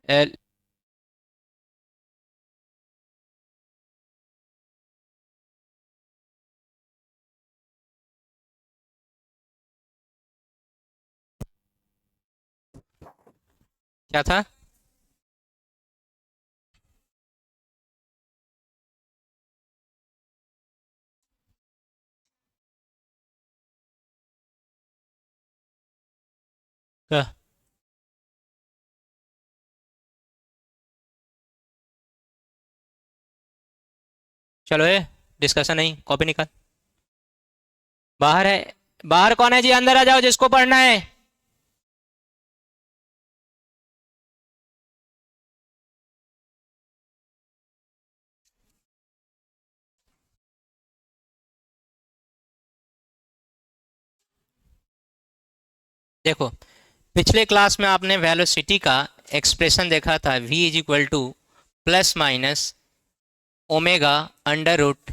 L क्या था? क्या? चलो ए, डिस्कशन नहीं, कॉपी निकाल। बाहर है। बाहर कौन है जी? अंदर आ जाओ जिसको पढ़ना है। देखो, पिछले क्लास में आपने वेलोसिटी का एक्सप्रेशन देखा था, v is equal to plus minus omega under root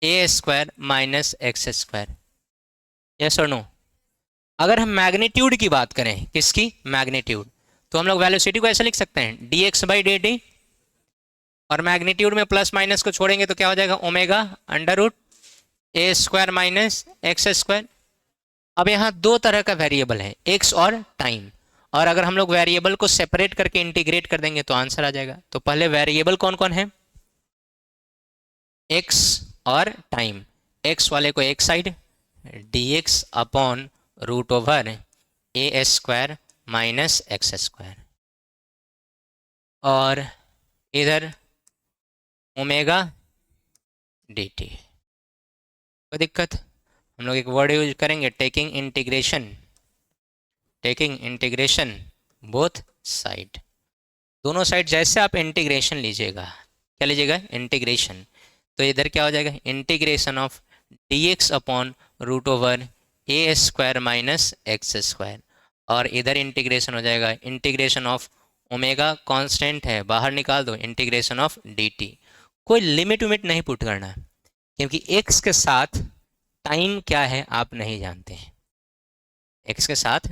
a square minus x square. Yes और नो? अगर हम मैग्नीट्यूड की बात करें, किसकी? मैग्नीट्यूड, तो हम लोग वेलोसिटी को ऐसे लिख सकते हैं, D x by D T, और मैग्नीट्यूड में प्लस माइनस को छोड़ेंगे तो क्या हो जाएगा? Omega under root a square minus x square. अब यहाँ दो तरह का वेरिएबल है, एक्स और टाइम, और अगर हम लोग वेरिएबल को सेपरेट करके इंटीग्रेट कर देंगे तो आंसर आ जाएगा। तो पहले वेरिएबल कौन कौन है? एक्स और टाइम। एक्स वाले को एक side, d x upon root over a square minus x square, और इधर ओमेगा डी टी। कोई दिक्कत? हम लोग एक वर्ड यूज करेंगे, taking integration. Taking integration both side, दोनों साइड जैसे आप इंटीग्रेशन लीजिएगा, क्या लीजिएगा? इंटीग्रेशन। तो इधर क्या हो जाएगा? Integration of d x upon root over a square minus x square, और इधर इंटीग्रेशन हो जाएगा इंटीग्रेशन ऑफ ओमेगा कांस्टेंट है, बाहर निकाल दो, इंटीग्रेशन ऑफ डी टी। कोई लिमिट विमिट नहीं पुट करना, क्योंकि एक्स के साथ टाइम क्या है आप नहीं जानते हैं। एक्स के साथ,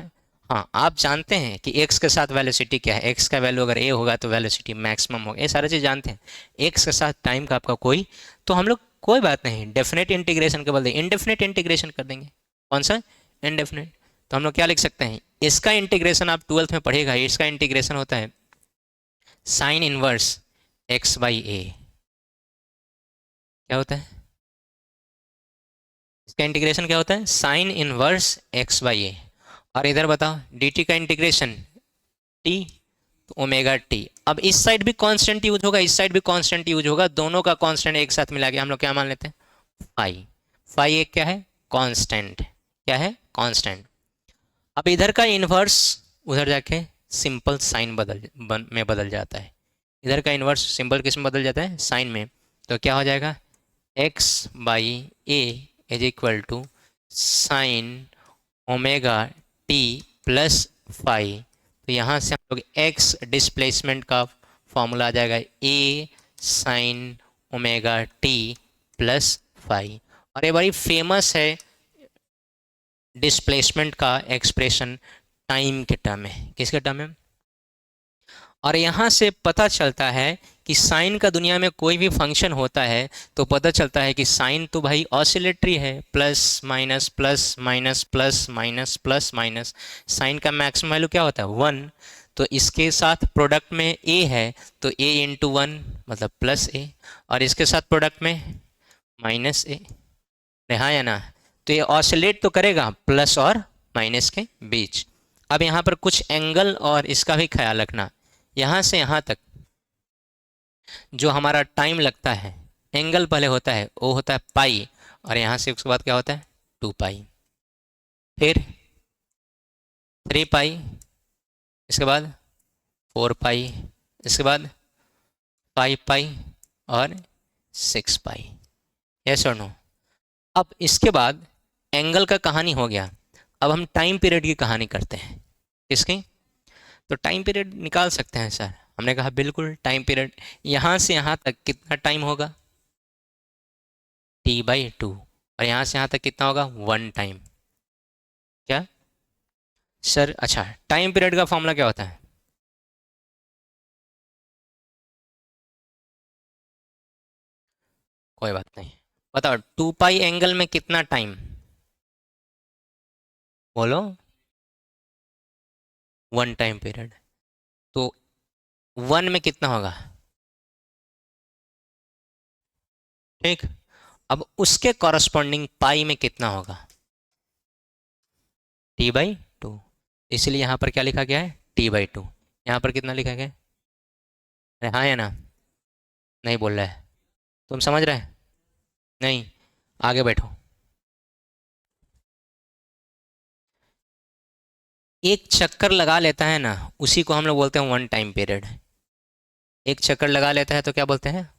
हाँ आप जानते हैं कि एक्स के साथ वेलोसिटी क्या है, एक्स का वैल्यू अगर ए होगा तो वेलोसिटी मैक्सिमम होगा, ये सारी चीज़ जानते हैं। एक्स के साथ टाइम का आपका कोई, तो हम लोग कोई बात नहीं, डेफिनेट इंटीग्रेशन के बदले इनडेफिनेट इंटीग्रेशन कर देंगे। कौन सा? इनडेफिनेट। तो हम लोग क्या लिख सकते हैं? इसका इंटीग्रेशन आप ट्वेल्थ में पढ़ेगा, इसका इंटीग्रेशन होता है साइन इनवर्स एक्स बाई ए। क्या होता है इसका इंटीग्रेशन? क्या होता है? साइन इनवर्स एक्स बाई ए। और इधर बताओ डी टी का इंटीग्रेशन, टी, तो ओमेगा टी। अब इस साइड भी कांस्टेंट यूज होगा, इस साइड भी कांस्टेंट यूज होगा, दोनों का कांस्टेंट एक साथ मिला के हम लोग क्या मान लेते हैं? फाई। फाई एक क्या है? कांस्टेंट। क्या है? कांस्टेंट। अब इधर का इन्वर्स उधर जाके सिंपल साइन में बदल जाता है। इधर का इन्वर्स सिंपल किस में बदल जाता है? साइन में। तो क्या हो जाएगा? X by a is equal to sine omega t plus phi. तो यहाँ से हम लोग एक्स डिस्प्लेसमेंट का फॉर्मूला आ जाएगा a sine omega t plus phi. और ये बड़ी फेमस है डिस्प्लेसमेंट का एक्सप्रेशन, टाइम के टर्म में। किसके टर्म में? और यहाँ से पता चलता है कि साइन का दुनिया में कोई भी फंक्शन होता है तो पता चलता है कि साइन तो भाई ऑसिलेटरी है, plus minus plus minus plus minus plus minus. Sine का मैक्सिमम वैल्यू क्या होता है? 1। तो इसके साथ प्रोडक्ट में ए है तो ए इंटू 1 मतलब प्लस ए, और इसके साथ प्रोडक्ट में माइनस ए। हाँ या ना? तो ये ऑसिलेट तो करेगा प्लस और माइनस के बीच। अब यहाँ पर कुछ एंगल और इसका भी ख्याल रखना, यहाँ से यहाँ तक जो हमारा टाइम लगता है, एंगल पहले होता है वो होता है पाई, और यहाँ से उसके बाद क्या होता है? 2 पाई, फिर 3 पाई, इसके बाद 4 पाई, इसके बाद 5 पाई, और 6 पाई। यस और नो? अब इसके बाद एंगल का कहानी हो गया, अब हम टाइम पीरियड की कहानी करते हैं। किसकी? तो टाइम पीरियड निकाल सकते हैं सर। हमने कहा बिल्कुल, टाइम पीरियड यहाँ से यहाँ तक कितना टाइम होगा? t/2। और यहाँ से यहाँ तक कितना होगा? 1 टाइम। क्या सर? अच्छा, टाइम पीरियड का फॉर्मूला क्या होता है? कोई बात नहीं। बताओ 2 पाई एंगल में कितना टाइम, बोलो। 1 टाइम पीरियड। तो 1 में कितना होगा? ठीक। अब उसके कॉरस्पॉन्डिंग पाई में कितना होगा? T/2। इसलिए यहां पर क्या लिखा गया है? T/2। यहां पर कितना लिखा गया है? अरे हाँ या ना? नहीं बोल रहा है? तुम समझ रहे हैं? नहीं। आगे बैठो। एक चक्कर लगा लेता है ना, उसी को हम लोग बोलते हैं 1 टाइम पीरियड। एक चक्कर लगा लेता है तो क्या बोलते हैं?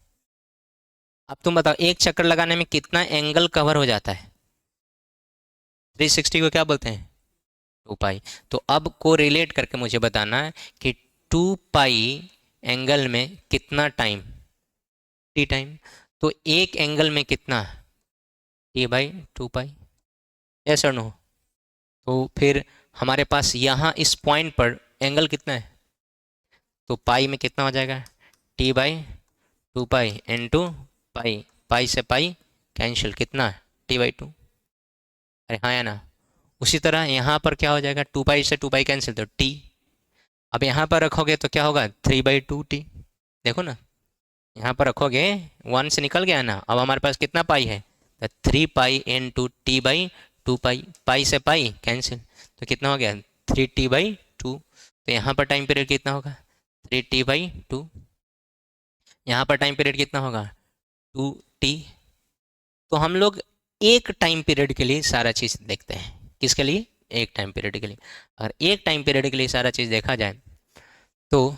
अब तुम बताओ, एक चक्कर लगाने में कितना एंगल कवर हो जाता है? 360 को क्या बोलते हैं? 2 पाई। तो अब को रिलेट करके मुझे बताना है कि 2 पाई एंगल में कितना टाइम? T time. तो एक एंगल में कितना? T/2 पाई। यस और नो? तो फिर हमारे पास यहाँ इस पॉइंट पर एंगल कितना है? तो पाई में कितना हो जाएगा? T/2 pi into pi. पाई से पाई कैंसिल, कितना? T/2। अरे हाँ या ना? उसी तरह यहाँ पर क्या हो जाएगा? 2 पाई से 2 पाई कैंसिल, तो T। अब यहाँ पर रखोगे तो क्या होगा? 3/2T। देखो ना, यहाँ पर रखोगे 1 से निकल गया ना। अब हमारे पास कितना पाई है? तो 3 पाई इंटू T/2 पाई। पाई से पाई कैंसिल, तो कितना हो गया? 3T/2। तो यहाँ पर टाइम पीरियड कितना होगा? 3T/2। यहाँ पर टाइम पीरियड कितना होगा? 2T। तो हम लोग एक टाइम पीरियड के लिए सारा चीज़ देखते हैं। किसके लिए? एक टाइम पीरियड के लिए। अगर एक टाइम पीरियड के लिए सारा चीज़ देखा जाए तो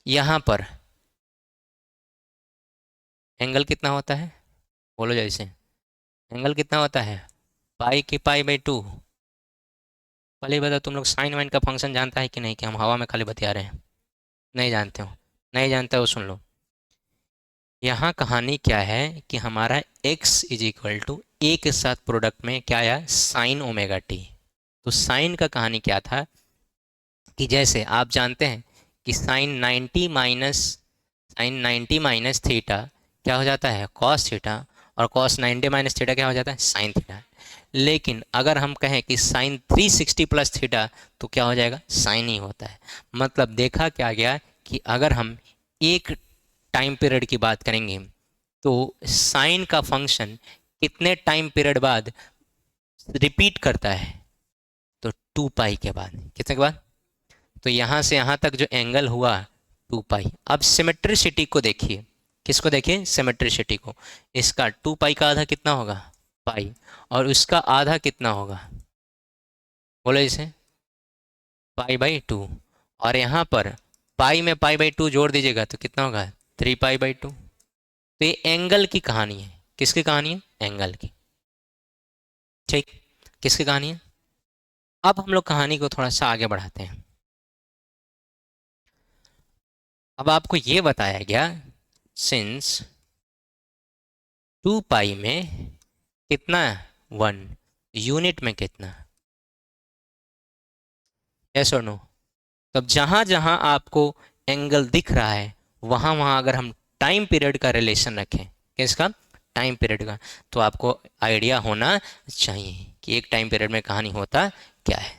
यहाँ पर एंगल कितना होता है? बोलो जैसे। एंगल कितना होता है? पाई/2। पहले बता, तुम लोग साइन वाइन का फंक्शन जानता है कि नहीं, कि हम हवा में खाली बतिया रहे हैं? नहीं जानते हो? नहीं जानते हो, सुन लो। यहाँ कहानी क्या है कि हमारा x ए के साथ प्रोडक्ट में क्या आया? sin ωt। तो साइन का कहानी क्या था कि जैसे आप जानते हैं कि साइन 90 माइनस थीटा क्या हो जाता है? Cos theta. और कॉस 90 माइनस थीटा क्या हो जाता है? Sine theta. लेकिन अगर हम कहें कि साइन 360 प्लस थीटा, तो क्या हो जाएगा? साइन ही होता है। मतलब देखा क्या गया कि अगर हम एक टाइम पीरियड की बात करेंगे तो साइन का फंक्शन कितने टाइम पीरियड बाद रिपीट करता है? तो 2 पाई के बाद। कितने के बाद? तो यहाँ से यहाँ तक जो एंगल हुआ 2 पाई। अब सिमेट्रिसिटी को देखिए। किसको देखिए? सिमेट्रिसिटी को। इसका 2 पाई का आधा कितना होगा? पाई। और उसका आधा कितना होगा? बोलो इसे। पाई/2। और यहाँ पर पाई में पाई/2 जोड़ दीजिएगा तो कितना होगा? 3 पाई/2। तो ये एंगल की कहानी है। किसकी कहानी है? एंगल की। ठीक। किसकी कहानी है? अब हम लोग कहानी को थोड़ा सा आगे बढ़ाते हैं। अब आपको ये बताया गया सिंस 2 पाई में कितना? 1। यूनिट में कितना? यस और नो? तब जहां जहां आपको एंगल दिख रहा है वहां वहां अगर हम टाइम पीरियड का रिलेशन रखें, किसका? टाइम पीरियड का, तो आपको आइडिया होना चाहिए कि एक टाइम पीरियड में कहानी होता क्या है।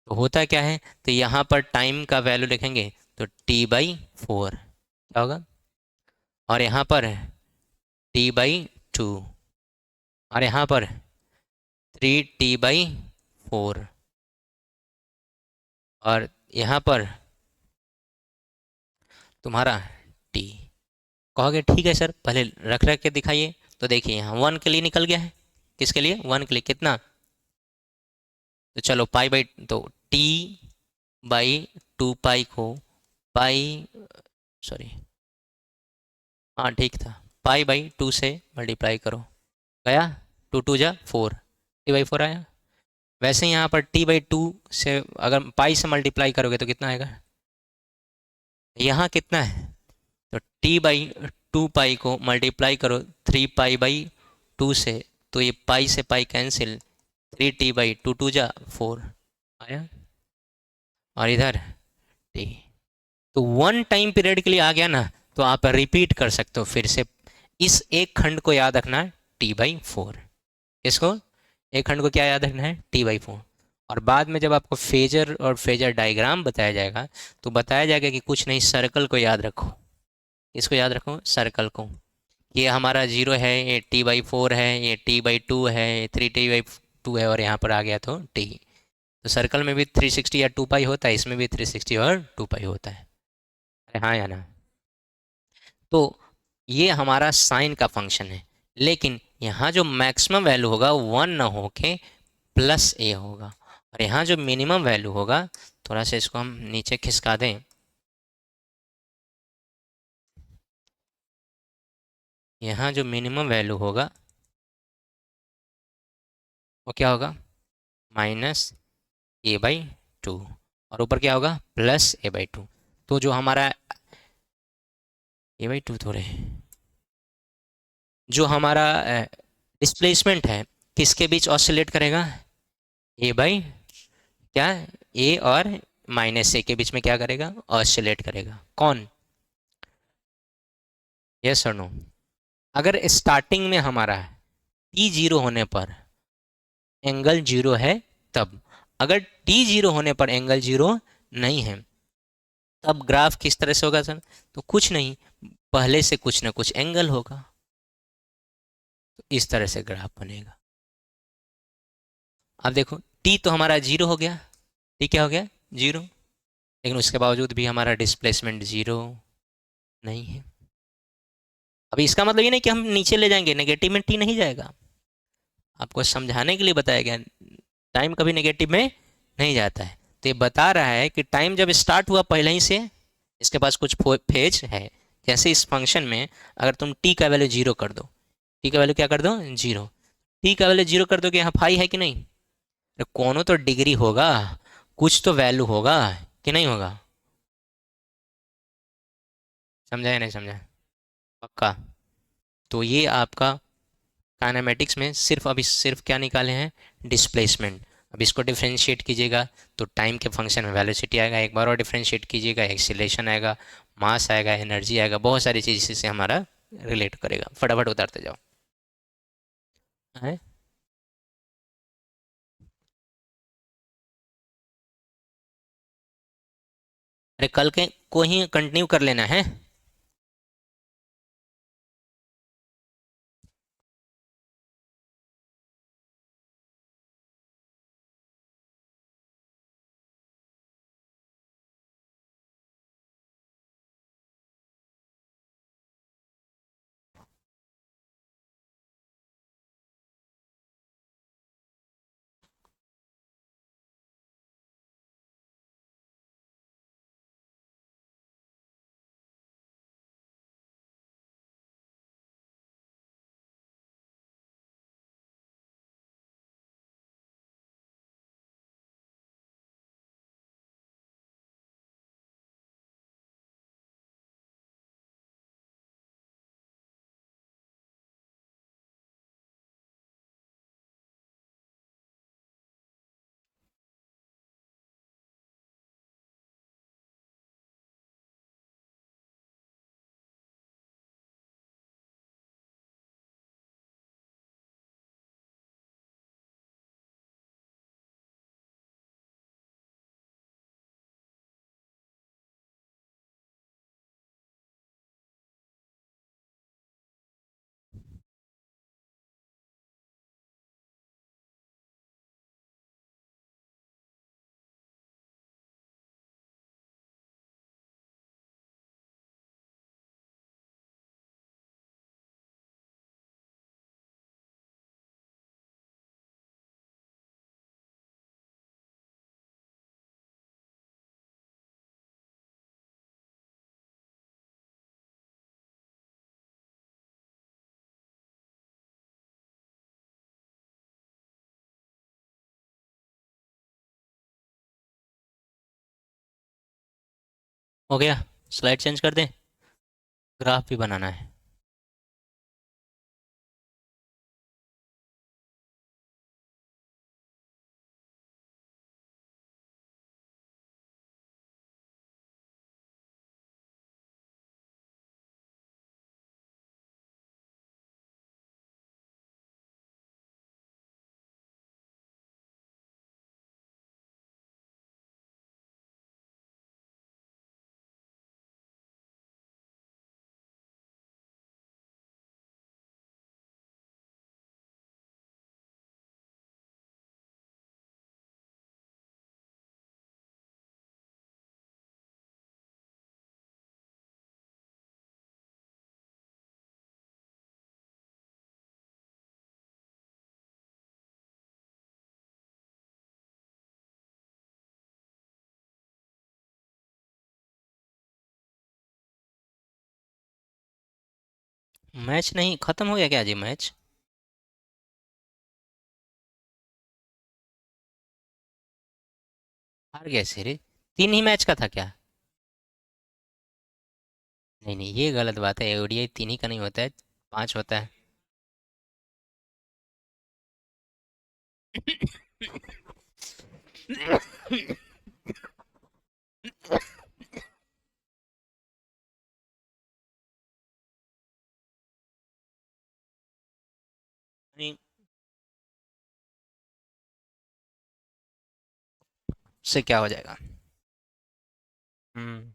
तो होता क्या है? तो यहाँ पर टाइम का वैल्यू लिखेंगे तो T/4 क्या होगा? और यहाँ पर T/2। और यहाँ पर 3T/4। और यहाँ पर तुम्हारा T। कहोगे ठीक है सर, पहले रख रख के दिखाइए। तो देखिए यहाँ 1 के लिए निकल गया है। किसके लिए? 1 के लिए। कितना? तो चलो तो T/2 पाई को पाई, सॉरी, हाँ ठीक था, पाई/2 से मल्टीप्लाई करो। गया? 2×2 = 4। T/4 आया। वैसे ही यहाँ पर T/2 से अगर पाई से मल्टीप्लाई करोगे तो कितना आएगा? यहाँ कितना है? तो T/2 पाई को मल्टीप्लाई करो 3 पाई/2 से, तो ये पाई से पाई कैंसिल, 3T/2 2×4 आया। और इधर T। तो 1 टाइम पीरियड के लिए आ गया ना, तो आप रिपीट कर सकते हो फिर से इस एक खंड को याद रखना है T/4। इसको एक खंड को क्या याद रखना है T/4। और बाद में जब आपको फेजर और फेजर डायग्राम बताया जाएगा तो बताया जाएगा कि कुछ नहीं, सर्कल को याद रखो। इसको याद रखो, सर्कल को। ये हमारा 0 है, ये T/4 है, ये T/2 है, ये 3T/2 है, और यहाँ पर आ गया तो T। तो सर्कल में भी 360 या 2 पाई होता है, इसमें भी 360 और 2 पाई होता है। अरे हाँ या ना? तो ये हमारा साइन का फंक्शन है। लेकिन यहाँ जो मैक्सिमम वैल्यू होगा 1 ना होके +a होगा, और यहाँ जो मिनिमम वैल्यू होगा, थोड़ा सा इसको हम नीचे खिसका दें, यहाँ जो मिनिमम वैल्यू होगा वो क्या होगा, -a/2, और ऊपर क्या होगा, +a/2। तो जो हमारा a/2 थोड़े, जो हमारा डिस्प्लेसमेंट है किसके बीच ऑसिलेट करेगा, ए बाई क्या, ए और -a के बीच में क्या करेगा, ऑसिलेट करेगा। कौन, यस और नो? अगर स्टार्टिंग में हमारा टी 0 होने पर एंगल 0 है तब, अगर टी 0 होने पर एंगल 0 नहीं है, तब ग्राफ किस तरह से होगा सर? तो कुछ नहीं, पहले से कुछ ना कुछ एंगल होगा, तो इस तरह से ग्राफ बनेगा। अब देखो टी तो हमारा 0 हो गया, टी क्या हो गया, 0, लेकिन उसके बावजूद भी हमारा डिस्प्लेसमेंट 0 नहीं है। अभी इसका मतलब ये नहीं कि हम नीचे ले जाएंगे, नेगेटिव में टी नहीं जाएगा, आपको समझाने के लिए बताया गया। टाइम कभी नेगेटिव में नहीं जाता है। तो ये बता रहा है कि टाइम जब स्टार्ट हुआ पहले ही से इसके पास कुछ फेज है। जैसे इस फंक्शन में अगर तुम टी का वैल्यू 0 कर दो, टी का वैल्यू क्या कर दो, 0, टी का वैल्यू 0 कर दो कि यहाँ फाई है कि नहीं, तो कोनो तो डिग्री होगा, कुछ तो वैल्यू होगा कि नहीं होगा? समझा या नहीं समझा? पक्का? तो ये आपका काइनेमेटिक्स में सिर्फ अभी सिर्फ क्या निकाले हैं, डिस्प्लेसमेंट। अब इसको डिफरेंशिएट कीजिएगा तो टाइम के फंक्शन में वेलोसिटी आएगा, एक बार और डिफरेंशिएट कीजिएगा, एक्सीलरेशन आएगा, मास आएगा, एनर्जी आएगा, बहुत सारी चीज़ इससे हमारा रिलेट करेगा। फटाफट उतारते जाओ। है? अरे कल के को ही कंटिन्यू कर लेना है। हो गया? स्लाइड चेंज कर दें, ग्राफ भी बनाना है। मैच नहीं खत्म हो गया क्या जी मैच? हार गए सीरीज? 3 ही मैच का था क्या? नहीं नहीं, ये गलत बात है, ओडीआई 3 ही का नहीं होता है, 5 होता है। नहीं, उससे क्या हो जाएगा? हम्म।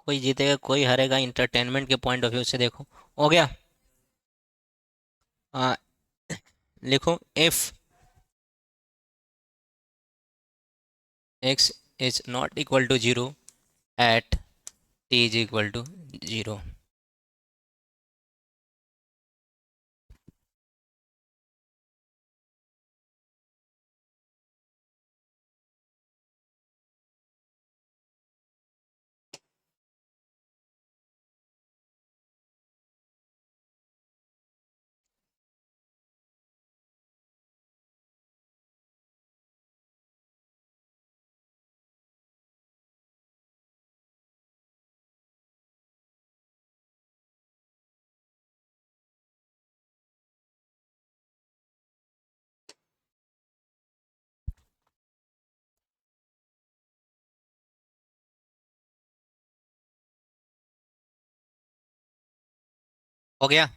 कोई जीतेगा कोई हारेगा, इंटरटेनमेंट के पॉइंट ऑफ व्यू से देखो। हो गया। आ, लिखो if x is not equal to 0 at t is equal to 0। हो गया।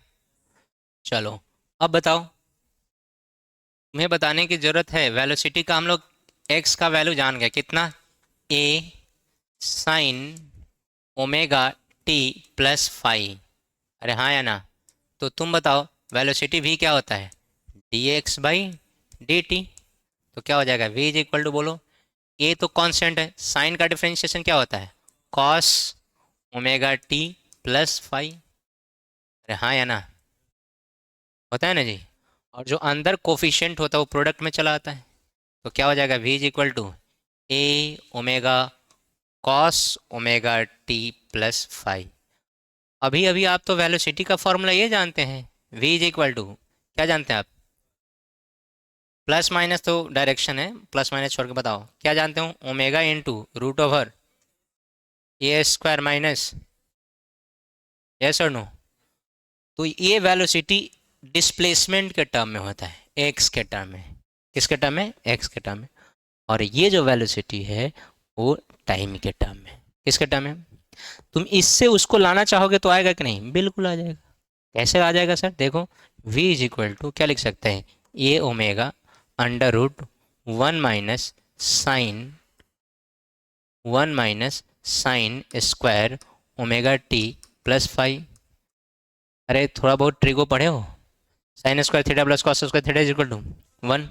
चलो, अब बताओ। तुम्हें बताने की जरूरत है, वेलोसिटी का हम लोग x का वैल्यू जान गए कितना, a sign omega t plus five. अरे हाँ या ना? तो तुम बताओ वेलोसिटी v क्या होता है, dx/dt। तो क्या हो जाएगा, v इज इक्वल टू, बोलो। a तो कांस्टेंट है, साइन का डिफरेंशिएशन क्या होता है, cos omega t plus five. अरे हाँ या ना? होता है ना जी। और जो अंदर कोफिशिएंट होता है वो प्रोडक्ट में चला आता है। तो क्या हो जाएगा, v is equal to a omega cos omega t plus five. अभी अभी आप तो वेलोसिटी का फॉर्मूला ये जानते हैं, v इज इक्वल टू, क्या जानते हैं आप? प्लस माइनस तो डायरेक्शन है, प्लस माइनस छोड़ के बताओ क्या जानते हो, omega into root over a square minus, yes और नो? तो ये वेलोसिटी डिस्प्लेसमेंट के टर्म में होता है, एक्स के टर्म में। किसके टर्म में, एक्स के टर्म में। और ये जो वेलोसिटी है वो टाइम के टर्म में। किसके टर्म में? तुम इससे उसको लाना चाहोगे तो आएगा कि नहीं, बिल्कुल आ जाएगा। कैसे आ जाएगा सर, देखो। v इज इक्वल टू क्या लिख सकते हैं, a omega under root 1 square omega t plus five. अरे थोड़ा बहुत ट्रिको पढ़े हो, sine square theta plus cos square theta is equal to 1।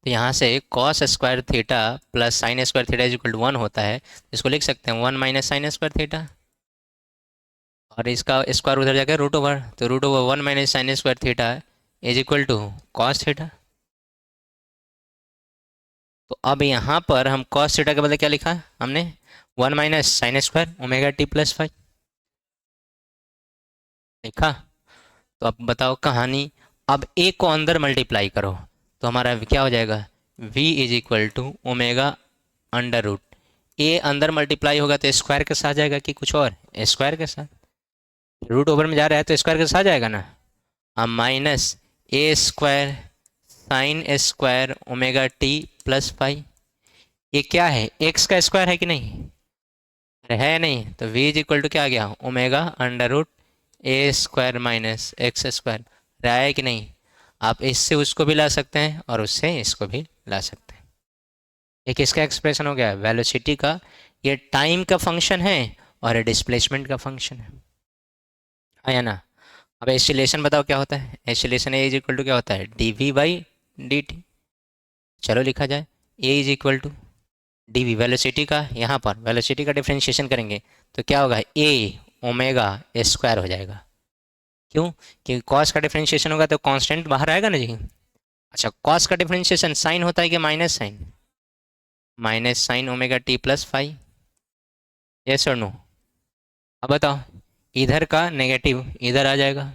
तो यहाँ से cos square theta plus sine square theta is equal to 1 होता है, इसको लिख सकते हैं 1 - साइन स्क्वायर थीटा। और इसका स्क्वायर उधर जाकर रूट ओवर, तो root over 1 - sine square theta is equal to cos theta. तो अब यहाँ पर हम कॉस थीटा के बदले क्या लिखा हमने, 1 - sine square omega t plus five लिखा। तो अब बताओ कहानी। अब ए को अंदर मल्टीप्लाई करो तो हमारा क्या हो जाएगा, v is equal to omega under root, a अंदर मल्टीप्लाई होगा तो स्क्वायर के साथ जाएगा कि कुछ और, स्क्वायर के साथ। रूट ओवर में जा रहा है तो स्क्वायर के साथ जाएगा ना। अब minus a square sine square omega t plus five. ये क्या है, एक्स का स्क्वायर है कि नहीं, अरे है नहीं, तो v इज इक्वल टू क्या आ गया, omega under root a square minus x square. रहा है कि नहीं? आप इससे उसको भी ला सकते हैं और उससे इसको भी ला सकते हैं। एक इसका एक्सप्रेशन हो गया वेलोसिटी का, ये टाइम का फंक्शन है और ये डिस्प्लेसमेंट का फंक्शन है। हाँ या ना? अब एसिलेशन बताओ क्या होता है, acceleration a is equal to क्या होता है, dv/dt। चलो लिखा जाए, a is equal to dv velocity का, यहाँ पर वेलोसिटी का डिफरेंशिएशन करेंगे तो क्या होगा, ए ओमेगा स्क्वायर हो जाएगा। क्यों? क्योंकि कॉस का डिफरेंशिएशन होगा तो कांस्टेंट बाहर आएगा ना जी। अच्छा, कॉस का डिफरेंशिएशन साइन होता है कि minus sine? Minus sine omega t plus five. Yes और नो? अब बताओ, इधर का नेगेटिव इधर आ जाएगा,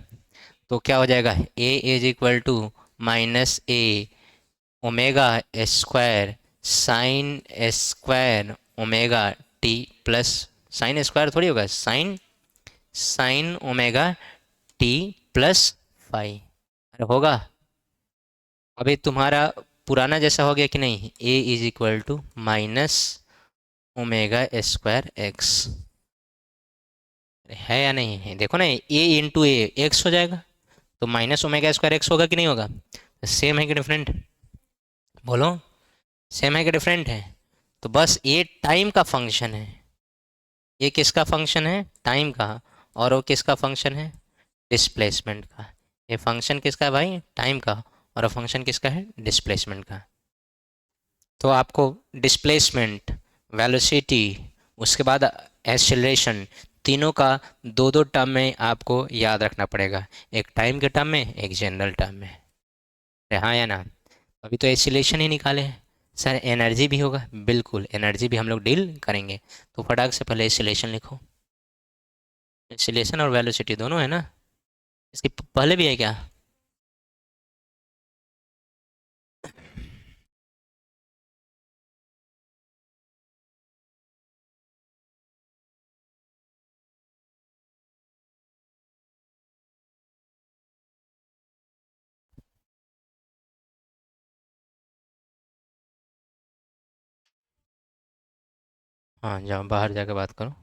तो क्या हो जाएगा? A is equal to minus a omega square sine square omega t plus, sine square थोड़ी होगा, sine sine omega t plus five. अरे होगा। अभी तुम्हारा पुराना जैसा हो गया कि नहीं? A is equal to minus omega square x, है या नहीं है? देखो ना, ए इंटू ए एक्स हो जाएगा, तो माइनस ओमेगा स्क्वायर एक्स होगा कि नहीं होगा? सेम है कि डिफरेंट? बोलो, सेम है कि डिफरेंट है? तो बस ये टाइम का फंक्शन है। ये किसका फंक्शन है? टाइम का। और वो किसका फंक्शन है? डिस्प्लेसमेंट का। ये फंक्शन किसका है भाई? टाइम का। और वो फंक्शन किसका है? डिस्प्लेसमेंट का। तो आपको डिस्प्लेसमेंट, वेलोसिटी, उसके बाद एक्सेलरेशन, तीनों का दो दो टर्म में आपको याद रखना पड़ेगा, एक टाइम के टर्म में, एक जनरल टर्म में। अरे हाँ या ना? अभी तो एक्सीलरेशन ही निकाले हैं। सर एनर्जी भी होगा, बिल्कुल एनर्जी भी हम लोग डील करेंगे। तो फटाक से पहले एक्सीलरेशन लिखो। एक्सीलरेशन और वेलोसिटी दोनों है ना? इसके पहले भी है क्या? हाँ, जाओ बाहर जाकर बात करो।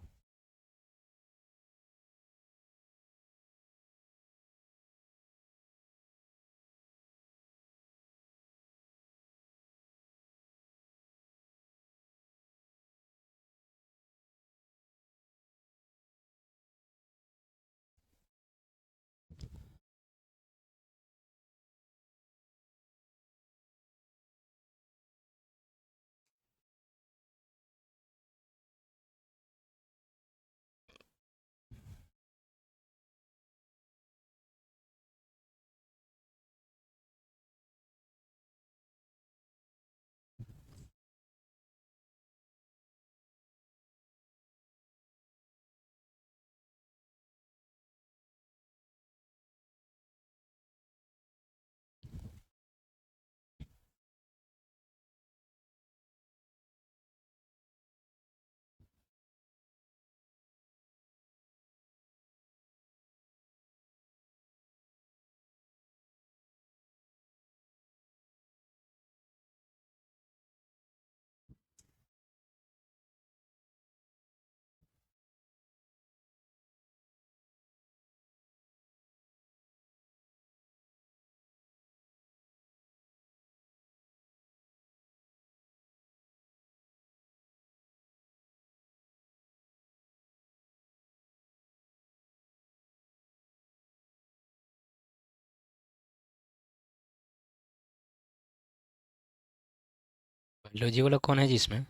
बायोलॉजी वाला कौन है जिसमें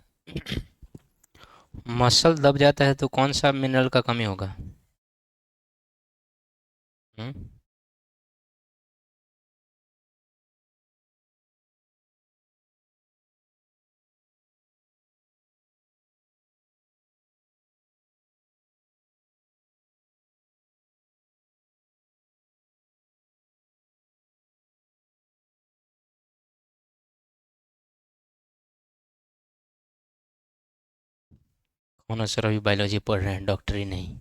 मसल दब जाता है तो कौन सा मिनरल का कमी होगा? हम्म? कौन सर अभी बायोलॉजी पढ़ रहे हैं, डॉक्टरी नहीं।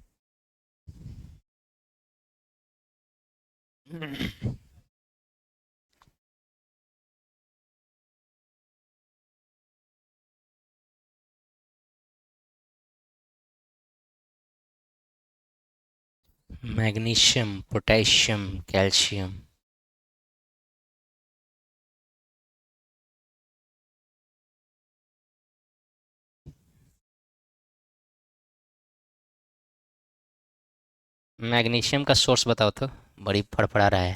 Magnesium, potassium, calcium. मैग्नीशियम का सोर्स बताओ तो, बड़ी फड़फड़ा रहा है।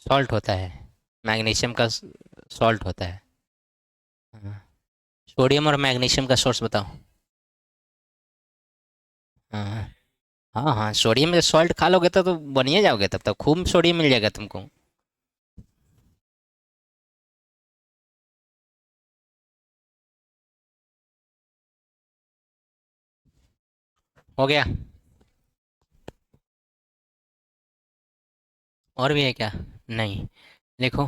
सॉल्ट होता है, मैग्नीशियम का सॉल्ट होता है। हाँ। सोडियम और मैग्नीशियम का सोर्स बताओ। हाँ हाँ हाँ, सोडियम में सॉल्ट खा लोगे तो बनिए जाओगे, तब तक खूब सोडियम मिल जाएगा तुमको। हो गया? और भी है क्या? नहीं। लिखो,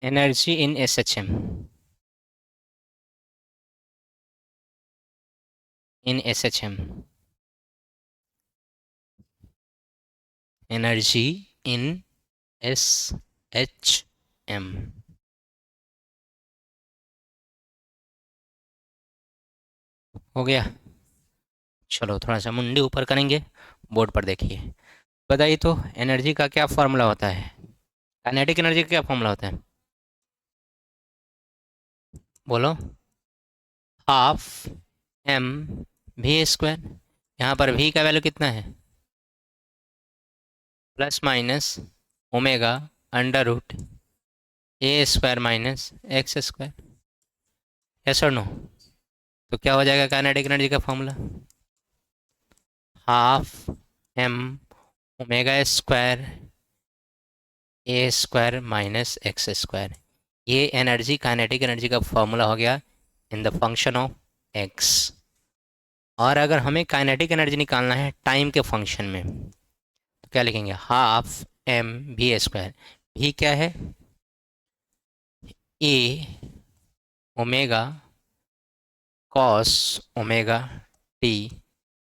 energy in S H M, in S H M, energy in S H M. हो गया? चलो थोड़ा सा मुंडी ऊपर करेंगे, बोर्ड पर देखिए। बताइए तो, एनर्जी का क्या फॉर्मूला होता है? काइनेटिक एनर्जी का क्या फॉर्मूला होता है? बोलो। Half m v square. यहाँ पर वी का वैल्यू कितना है? Plus minus omega under root a square minus x square. Yes और नो? तो क्या हो जाएगा काइनेटिक एनर्जी का formula? Half m omega square a square minus x square. ये एनर्जी, काइनेटिक एनर्जी का फॉर्मूला हो गया in the function of x. और अगर हमें काइनेटिक एनर्जी निकालना है टाइम के फंक्शन में, तो क्या लिखेंगे? Half m v square. भी क्या है? A omega cos omega t,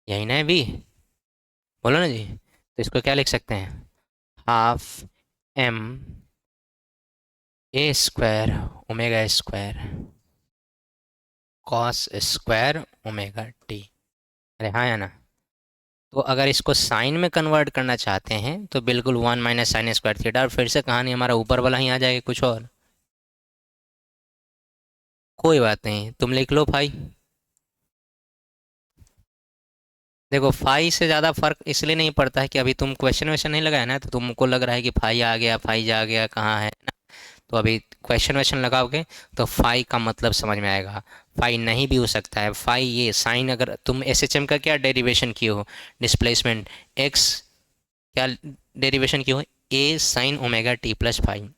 यही ना है भी? बोलो ना जी। तो इसको क्या लिख सकते हैं? Half m a square omega square cos square omega t. अरे हाँ या ना? तो अगर इसको साइन में कन्वर्ट करना चाहते हैं तो बिल्कुल 1 - sin² थीटा, और फिर से कहानी हमारा ऊपर वाला ही आ जाएगा कुछ और। कोई बात नहीं, तुम लिख लो फाई। देखो, फाई से ज़्यादा फर्क इसलिए नहीं पड़ता है कि अभी तुम क्वेश्चन वैश्चन नहीं लगाया ना, तो तुमको लग रहा है कि फाई आ गया, फाई जा गया, कहाँ है ना। तो अभी क्वेश्चन वैश्चन लगाओगे तो फाई का मतलब समझ में आएगा। फाई नहीं भी हो सकता है, फाई ये साइन, अगर तुम एस एच एम का क्या डेरिवेशन किए हो? डिस्प्लेसमेंट एक्स, क्या डेरिवेशन किए हो? A sine omega t plus five.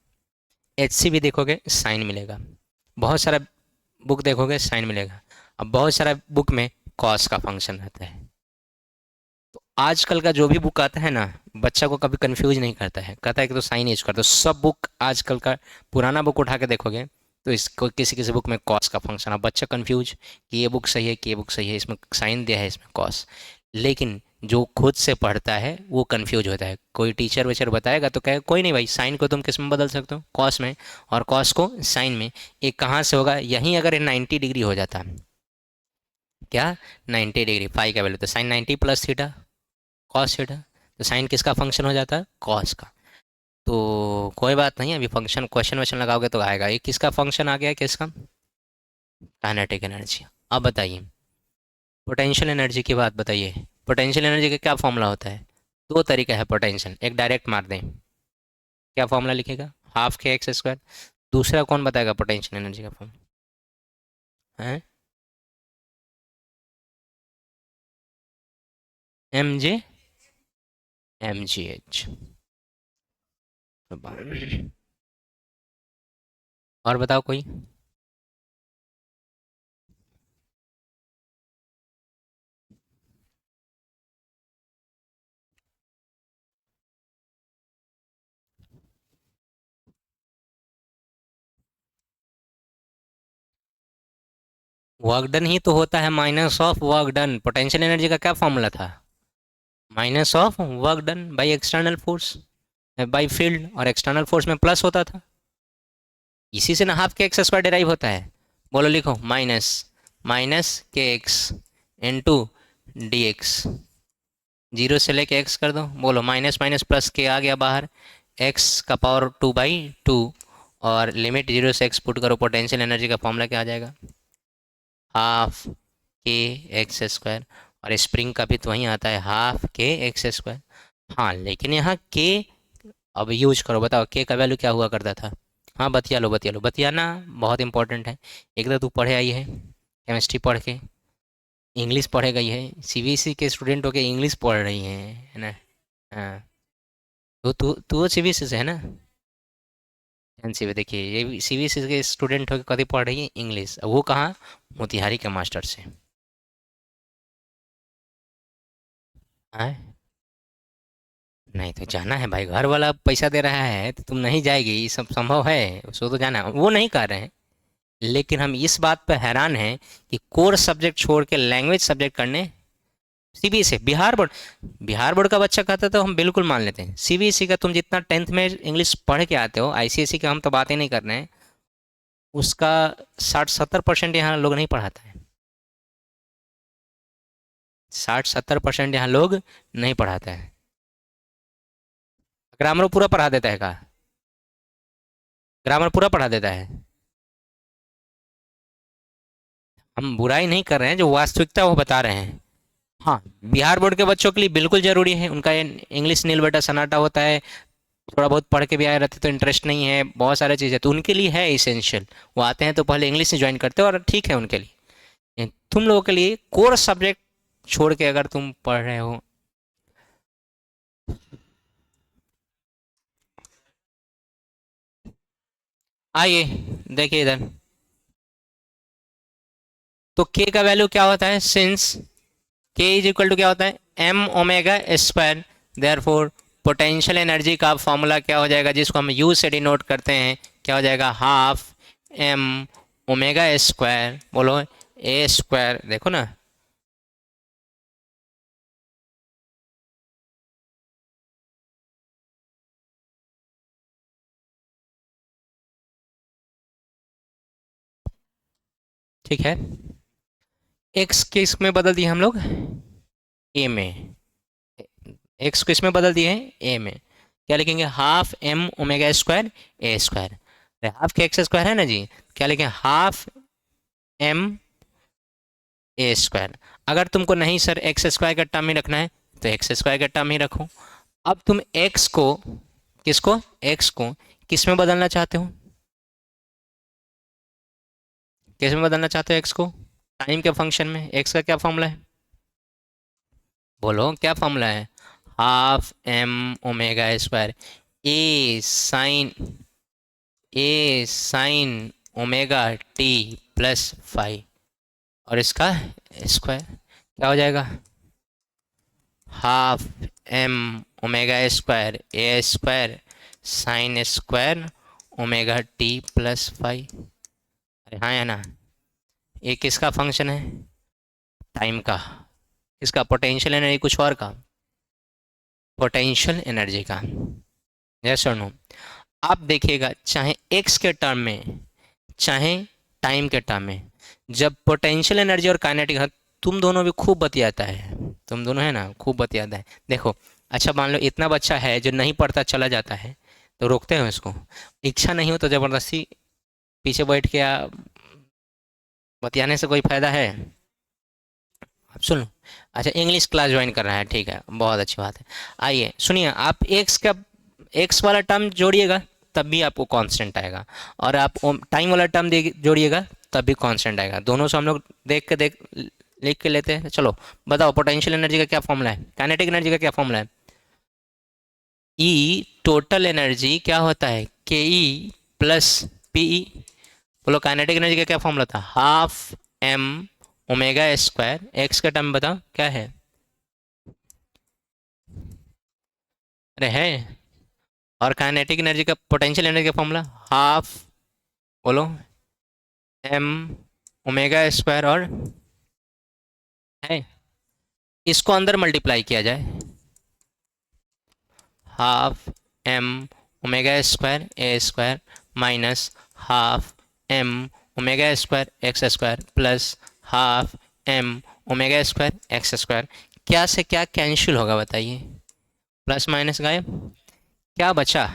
H c भी देखोगे साइन मिलेगा, बहुत सारा बुक देखोगे साइन मिलेगा। अब बहुत सारा बुक में कॉस का फंक्शन रहता है। तो आजकल का जो भी बुक आता है ना, बच्चा को कभी कंफ्यूज नहीं करता है, कहता है कि तो साइन यूज कर दो। सब बुक आजकल का, पुराना बुक उठा के देखोगे तो इसको किसी किसी बुक में कॉस का फंक्शन, अब बच्चा कंफ्यूज कि ये बुक सही है कि ये बुक सही है, इसमें साइन दिया है इसमें कॉस। लेकिन जो खुद से पढ़ता है वो कंफ्यूज होता है। कोई टीचर वेचर बताएगा तो कहे कोई नहीं भाई, साइन को तुम किस में बदल सकते हो? कॉस में। और कॉस को साइन में। एक कहाँ से होगा? यहीं अगर 90 डिग्री हो जाता, क्या 90 डिग्री, फाई का वैल्यू तो साइन 90 + थीटा कॉस थीटा, तो साइन किसका फंक्शन हो जाता है? कॉस का। तो कोई बात नहीं, अभी फंक्शन क्वेश्चन वैश्चन लगाओगे तो आएगा। ये किसका फंक्शन आ गया? किसका? Kinetic energy. अब बताइए, पोटेंशियल एनर्जी की बात बताइए। पोटेंशियल एनर्जी का क्या फॉर्मूला होता है? दो तरीका है पोटेंशियल, एक डायरेक्ट मार दें, क्या फॉर्मूला लिखेगा? हाफ के एक्स स्क्वायर। दूसरा कौन बताएगा पोटेंशियल एनर्जी का फॉर्मूला? है m j, m g h. और बताओ कोई। वर्क डन ही तो होता है minus of work done. Potential energy का क्या फॉर्मूला था? Minus of work done by external force, by field, और एक्सटर्नल फोर्स में प्लस होता था। इसी से ना हाफ के एक्स स्क्वायर डिराइव होता है। बोलो, लिखो, माइनस माइनस के x into D x. Zero से लेके एक्स कर दो, बोलो माइनस माइनस प्लस के आ गया बाहर, एक्स का पावर 2/2, और लिमिट जीरो से एक्स पुट करो, पोटेंशियल एनर्जी का फॉर्मूला क्या आ जाएगा? हाफ के एक्स स्क्वायर। और स्प्रिंग का भी तो वहीं आता है, हाफ के एक्स स्क्वायर। हाँ, लेकिन यहाँ के अब यूज करो, बताओ के का वैल्यू क्या हुआ करता था? हाँ, बतिया लो बतिया लो, बतियाना बहुत इंपॉर्टेंट है। एक तो तू पढ़े आई है केमिस्ट्री पढ़ के, इंग्लिश पढ़े गई है, सीबीएसई के स्टूडेंट होके इंग्लिश पढ़ रही हैं, है ना? हाँ। तो तू सीबीएसई से है ना? एनसीबी, देखिए ये सीबीएसई के स्टूडेंट होके कभी पढ़ रही है इंग्लिश, वो कहाँ? मोतिहारी के मास्टर से। आए? नहीं तो जाना है भाई, घर वाला पैसा दे रहा है तो तुम नहीं जाएगी, ये सब संभव है? उसको तो जाना है, वो नहीं कर रहे हैं। लेकिन हम इस बात पर हैरान हैं कि कोर सब्जेक्ट छोड़ के लैंग्वेज सब्जेक्ट करने, सीबीएसई बिहार बोर्ड का बच्चा कहता है तो हम बिल्कुल मान लेते हैं। सीबीएसई का तुम जितना टेंथ में इंग्लिश पढ़ के आते हो, आईसीएसई का हम तो बातें नहीं कर रहे हैं, उसका 60-70% यहाँ लोग नहीं पढ़ाता है। 60-70% यहाँ लोग नहीं पढ़ाता है। ग्रामर पूरा पढ़ा देता है का? ग्रामर पूरा पढ़ा देता है। हम बुराई नहीं कर रहे हैं, जो वास्तविकता वो बता रहे हैं। हाँ, बिहार बोर्ड के बच्चों के लिए बिल्कुल ज़रूरी है, उनका ये इंग्लिश नील बेटा सन्नाटा होता है, थोड़ा बहुत पढ़ के भी आए रहते तो इंटरेस्ट नहीं है, बहुत सारी चीज़ें तो उनके लिए है इसेंशियल। वो आते हैं तो पहले इंग्लिश से ज्वाइन करते हैं और ठीक है उनके लिए। तुम लोगों के लिए कोर सब्जेक्ट छोड़ के अगर तुम पढ़ रहे हो, आइए देखिए इधर। तो के का वैल्यू क्या होता है? सिंस के इज इक्वल टू क्या होता है? M omega square. Therefore potential energy का फॉर्मूला क्या हो जाएगा, जिसको हम यू से डिनोट करते हैं, क्या हो जाएगा? हाफ एम ओमेगा स्क्वायर, बोलो ए स्क्वायर, देखो ना। ठीक है, एक्स किस में बदल दिए हम लोग? ए में। एक्स किस में बदल दिए हैं? ए में। क्या लिखेंगे? Half m omega square a square. Half के एक्स स्क्वायर है ना जी, क्या लिखें? Half m a square. अगर तुमको नहीं सर एक्स स्क्वायर का टर्म ही रखना है तो एक्स स्क्वायर का टर्म ही रखो। अब तुम एक्स को, किसको? एक्स को किस में बदलना चाहते हो? किस में बदलना चाहते हो एक्स को? टाइम के फंक्शन में। एक्स का क्या फॉर्मूला है? बोलो क्या फॉर्मूला है? Half m omega square a sine omega t plus five, और इसका स्क्वायर क्या हो जाएगा? Half m omega square a square sine square omega t plus five. अरे हाँ है ना? ये किसका फंक्शन है? टाइम का। इसका पोटेंशियल एनर्जी, कुछ और का? पोटेंशियल एनर्जी का। यस और नो? आप देखिएगा, चाहे एक्स के टर्म में चाहे टाइम के टर्म में, जब पोटेंशियल एनर्जी और काइनेटिक, तुम दोनों भी खूब बतियाता है, तुम दोनों है ना खूब बतियाता है। देखो, अच्छा मान लो इतना बच्चा है जो नहीं पढ़ता चला जाता है, तो रोकते हैं उसको? इच्छा नहीं हो तो ज़बरदस्ती पीछे बैठ के बतियाने से कोई फ़ायदा है? आप सुनो। अच्छा, इंग्लिश क्लास ज्वाइन कर रहा है, ठीक है, बहुत अच्छी बात है। आइए सुनिए, आप एक्स वाला टर्म जोड़िएगा तब भी आपको कांस्टेंट आएगा, और आप टाइम वाला टर्म जोड़िएगा तब भी कांस्टेंट आएगा। दोनों से हम लोग लिख के लेते हैं। चलो बताओ, पोटेंशियल एनर्जी का क्या फॉर्मूला है? काइनेटिक एनर्जी का क्या फॉर्मूला है? ई टोटल एनर्जी क्या होता है? के ई प्लस पी ई। बोलो काइनेटिक एनर्जी का क्या फॉर्मूला था? Half m omega square. X का टर्म बताओ क्या है? अरे है। और काइनेटिक एनर्जी का, पोटेंशियल एनर्जी का फॉर्मूला? हाफ, बोलो, एम ओमेगा स्क्वायर, और है, इसको अंदर मल्टीप्लाई किया जाए, half m omega square a square minus half m omega square x square plus half m omega square x square. क्या से क्या कैंसिल होगा बताइए? प्लस माइनस गायब, क्या बचा?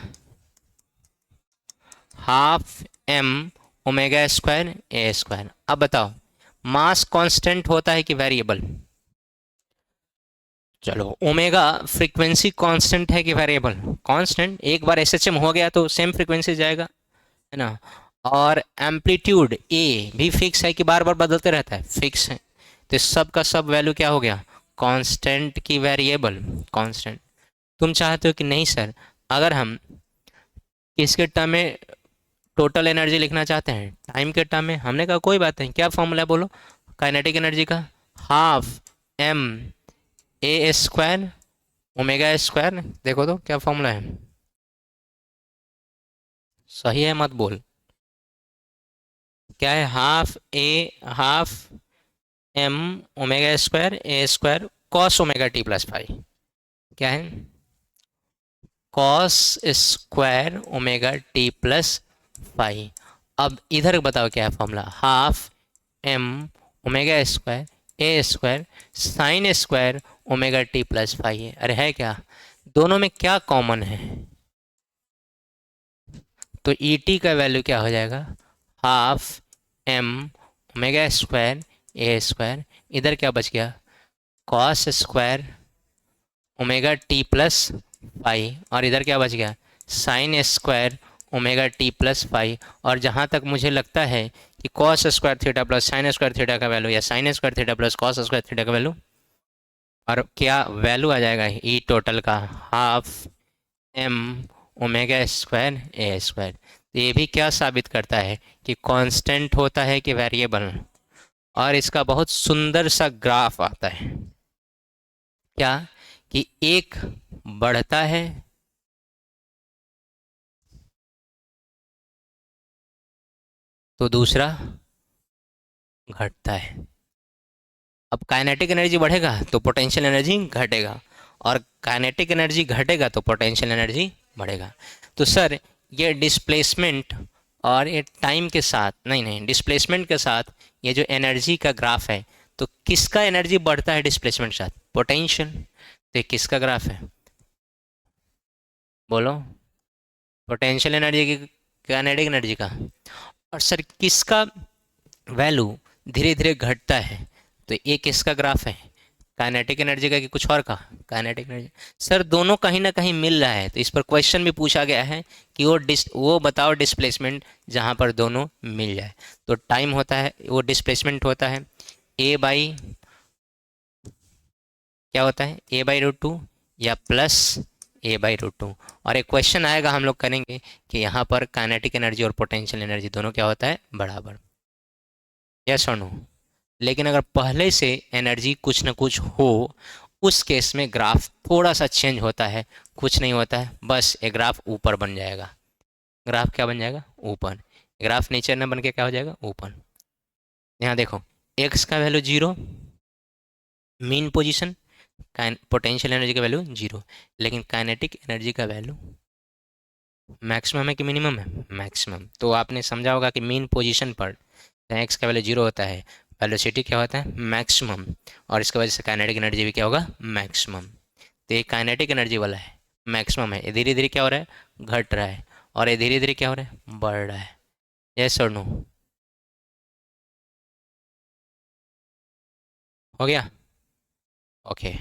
Half m omega square a square. अब बताओ, मास कांस्टेंट होता है कि वेरिएबल? चलो, ओमेगा फ्रीक्वेंसी कांस्टेंट है कि वेरिएबल? कांस्टेंट। एक बार एसएचएम हो गया तो सेम फ्रीक्वेंसी जाएगा, है ना? और एम्पलीट्यूड ए भी फिक्स है कि बार बार बदलते रहता है? फिक्स है। तो सब का सब वैल्यू क्या हो गया? कांस्टेंट की वेरिएबल कांस्टेंट। तुम चाहते हो कि नहीं सर, अगर हम किसके टर्म में टोटल एनर्जी लिखना चाहते हैं, टाइम के टर्म में, हमने कहा कोई बात नहीं। क्या फॉर्मूला है बोलो काइनेटिक एनर्जी का? Half m a square omega square, देखो तो क्या फॉर्मूला है, सही है मत बोल, क्या है, half m omega square a square cos omega t plus five, क्या है, cos square omega t plus five. अब इधर बताओ क्या है formula, half m omega square a square sine square omega t plus five है। अरे है क्या, दोनों में क्या कॉमन है, तो ई टी का वैल्यू क्या हो जाएगा, half m omega square a square, इधर क्या बच गया, cos square omega t plus five, और इधर क्या बच गया, sign square omega t plus five. और जहाँ तक मुझे लगता है कि cos square theta plus sine square theta का वैल्यू, या sign square theta plus cos square theta का वैल्यू, और क्या वैल्यू आ जाएगा ई टोटल का, half m omega square a square. ये भी क्या साबित करता है कि कांस्टेंट होता है कि वेरिएबल, और इसका बहुत सुंदर सा ग्राफ आता है, क्या, कि एक बढ़ता है तो दूसरा घटता है। अब काइनेटिक एनर्जी बढ़ेगा तो पोटेंशियल एनर्जी घटेगा, और काइनेटिक एनर्जी घटेगा तो पोटेंशियल एनर्जी बढ़ेगा। तो सर ये डिस्प्लेसमेंट और ये टाइम के साथ, नहीं नहीं, डिस्प्लेसमेंट के साथ ये जो एनर्जी का ग्राफ है, तो किसका एनर्जी बढ़ता है डिस्प्लेसमेंट के साथ, पोटेंशियल, तो ये किसका ग्राफ है, बोलो, पोटेंशियल एनर्जी की, काइनेटिक एनर्जी का। और सर किसका वैल्यू धीरे धीरे घटता है, तो ये किसका ग्राफ है, काइनेटिक एनर्जी का कि कुछ और का, काइनेटिक एनर्जी। सर दोनों कहीं ना कहीं मिल रहा है, तो इस पर क्वेश्चन भी पूछा गया है कि वो बताओ डिस्प्लेसमेंट जहाँ पर दोनों मिल जाए। तो टाइम होता है, वो डिस्प्लेसमेंट होता है ए बाई, क्या होता है, ए बाई रूट टू या plus a by root two. और एक क्वेश्चन आएगा, हम लोग करेंगे कि यहाँ पर काइनेटिक एनर्जी और पोटेंशियल एनर्जी दोनों क्या होता है, बराबर, यस और नो। लेकिन अगर पहले से एनर्जी कुछ ना कुछ हो, उस केस में ग्राफ थोड़ा सा चेंज होता है, कुछ नहीं होता है, बस एक ग्राफ ऊपर बन जाएगा, ग्राफ क्या बन जाएगा, ऊपर, ग्राफ नीचे न बन के क्या हो जाएगा, ऊपर। यहाँ देखो, एक्स का value zero, mean position, potential energy का वैल्यू जीरो, लेकिन काइनेटिक एनर्जी का वैल्यू मैक्सिमम है कि मिनिमम है, मैक्सिमम। तो आपने समझा होगा कि मीन पोजीशन पर एक्स का वैल्यू जीरो होता है, वेलोसिटी क्या होता है, मैक्सिमम, और इसकी वजह से काइनेटिक एनर्जी भी क्या होगा, मैक्सिमम। तो ये काइनेटिक एनर्जी वाला है, मैक्सिमम है, ये धीरे धीरे क्या हो रहा है, घट रहा है, और ये धीरे धीरे क्या हो रहा है, बढ़ रहा है, यस और नो, हो गया, ओके।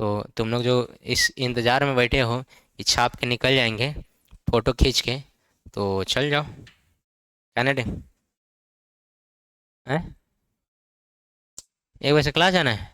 तो तुम लोग जो इस इंतज़ार में बैठे हो कि छाप के निकल जाएंगे फ़ोटो खींच के, तो चल जाओ कनाडा, हैं, 1 बजे से क्लास जाना है।